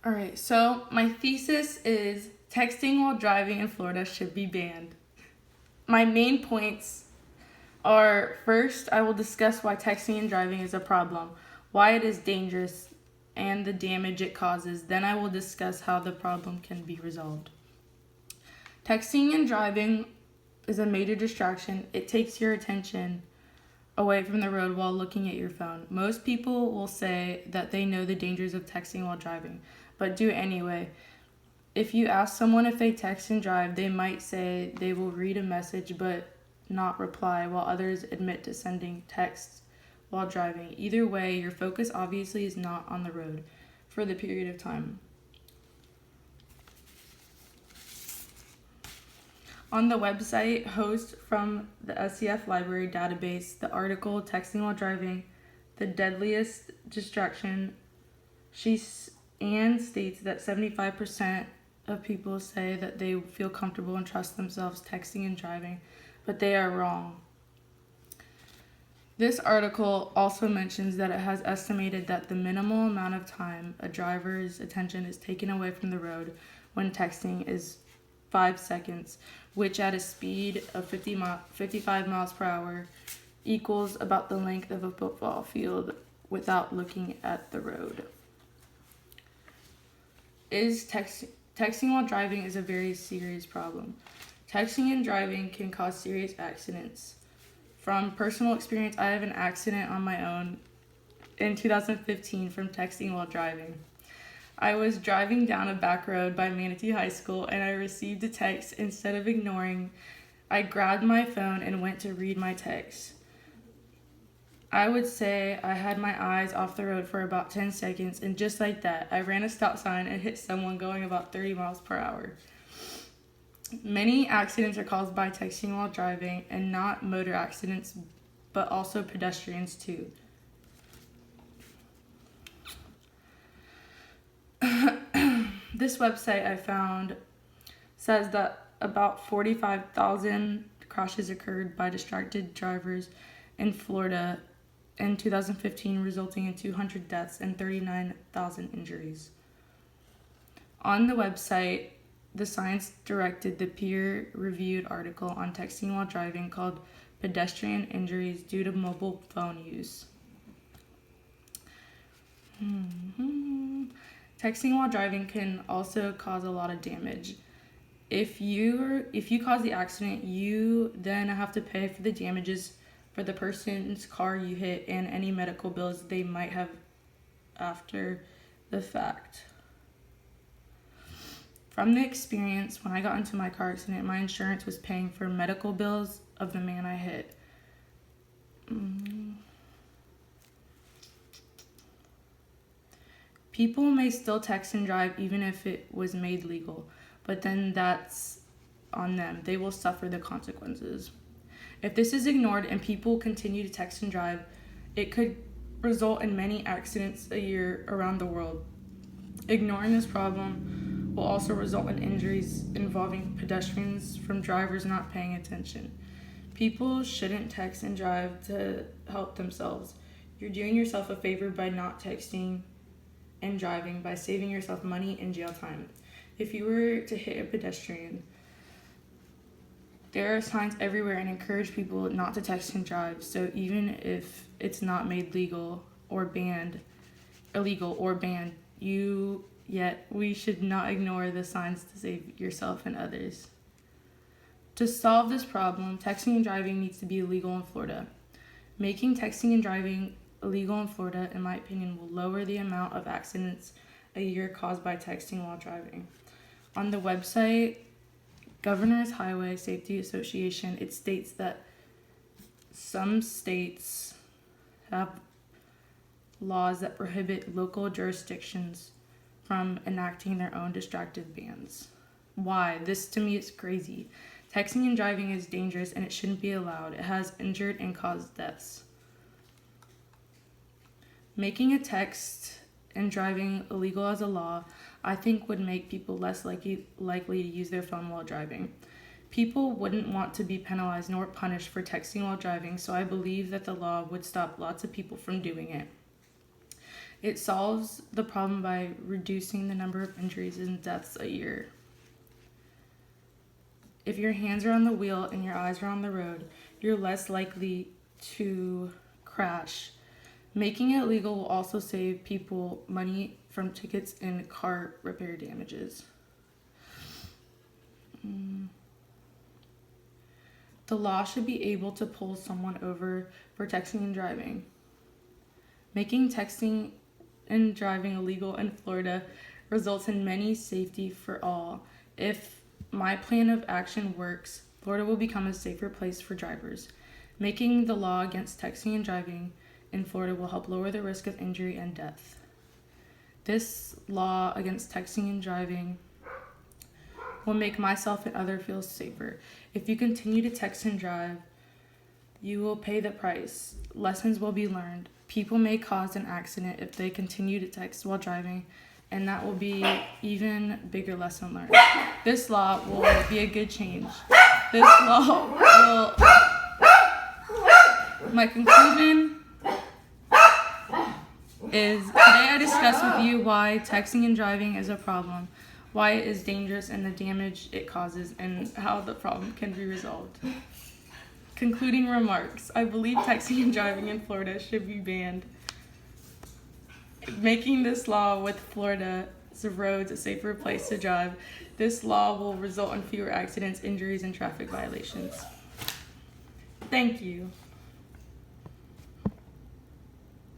All right, so my thesis is texting while driving in Florida should be banned. My main points are: first, I will discuss why texting and driving is a problem, why it is dangerous, and the damage it causes. Then I will discuss how the problem can be resolved. Texting and driving is a major distraction. It takes your attention away from the road while looking at your phone. Most people will say that they know the dangers of texting while driving, but do it anyway. If you ask someone if they text and drive, they might say they will read a message but not reply, while others admit to sending texts while driving. Either way, your focus obviously is not on the road for the period of time. On the website host from the SCF library database, the article Texting While Driving, the Deadliest Distraction, Anne states that 75% of people say that they feel comfortable and trust themselves texting and driving, but they are wrong. This article also mentions that it has estimated that the minimal amount of time a driver's attention is taken away from the road when texting is 5 seconds, which at a speed of 55 miles per hour equals about the length of a football field without looking at the road. Texting while driving is a very serious problem. Texting and driving can cause serious accidents. From personal experience, I have an accident on my own in 2015 from texting while driving. I was driving down a back road by Manatee High School and I received a text. Instead of ignoring, I grabbed my phone and went to read my text. I would say I had my eyes off the road for about 10 seconds, and just like that, I ran a stop sign and hit someone going about 30 miles per hour. Many accidents are caused by texting while driving, and not motor accidents, but also pedestrians too. This website I found says that about 45,000 crashes occurred by distracted drivers in Florida in 2015, resulting in 200 deaths and 39,000 injuries. On the website, the Science directed the peer-reviewed article on texting while driving called Pedestrian Injuries Due to Mobile Phone Use. Texting while driving can also cause a lot of damage. If you cause the accident, you then have to pay for the damages for the person's car you hit and any medical bills they might have after the fact. From the experience, when I got into my car accident, my insurance was paying for medical bills of the man I hit. People may still text and drive even if it was made legal, but then that's on them. They will suffer the consequences. If this is ignored and people continue to text and drive, it could result in many accidents a year around the world. Ignoring this problem will also result in injuries involving pedestrians from drivers not paying attention. People shouldn't text and drive to help themselves. You're doing yourself a favor by not texting and driving, by saving yourself money and jail time. If you were to hit a pedestrian, there are signs everywhere and encourage people not to text and drive. So even if it's not made illegal or banned, we should not ignore the signs to save yourself and others. To solve this problem, texting and driving needs to be illegal in Florida. Making texting and driving illegal in Florida, in my opinion, will lower the amount of accidents a year caused by texting while driving. On the website Governor's Highway Safety Association, it states that some states have laws that prohibit local jurisdictions from enacting their own distracted bans. Why? This to me is crazy. Texting and driving is dangerous and it shouldn't be allowed. It has injured and caused deaths. Making a text and driving illegal as a law, I think, would make people less likely to use their phone while driving. People wouldn't want to be penalized nor punished for texting while driving, so I believe that the law would stop lots of people from doing it. It solves the problem by reducing the number of injuries and deaths a year. If your hands are on the wheel and your eyes are on the road, you're less likely to crash. Making it legal will also save people money from tickets and car repair damages. The law should be able to pull someone over for texting and driving. Making texting and driving illegal in Florida results in many safety for all. If my plan of action works, Florida will become a safer place for drivers. Making the law against texting and driving in Florida will help lower the risk of injury and death. This law against texting and driving will make myself and others feel safer. If you continue to text and drive, you will pay the price. Lessons will be learned. People may cause an accident if they continue to text while driving, and that will be even bigger lesson learned. This law will be a good change. My conclusion is today I discussed with you why texting and driving is a problem, why it is dangerous and the damage it causes, and how the problem can be resolved. Concluding remarks. I believe texting and driving in Florida should be banned. Making this law with Florida's roads a safer place to drive, this law will result in fewer accidents, injuries, and traffic violations. Thank you.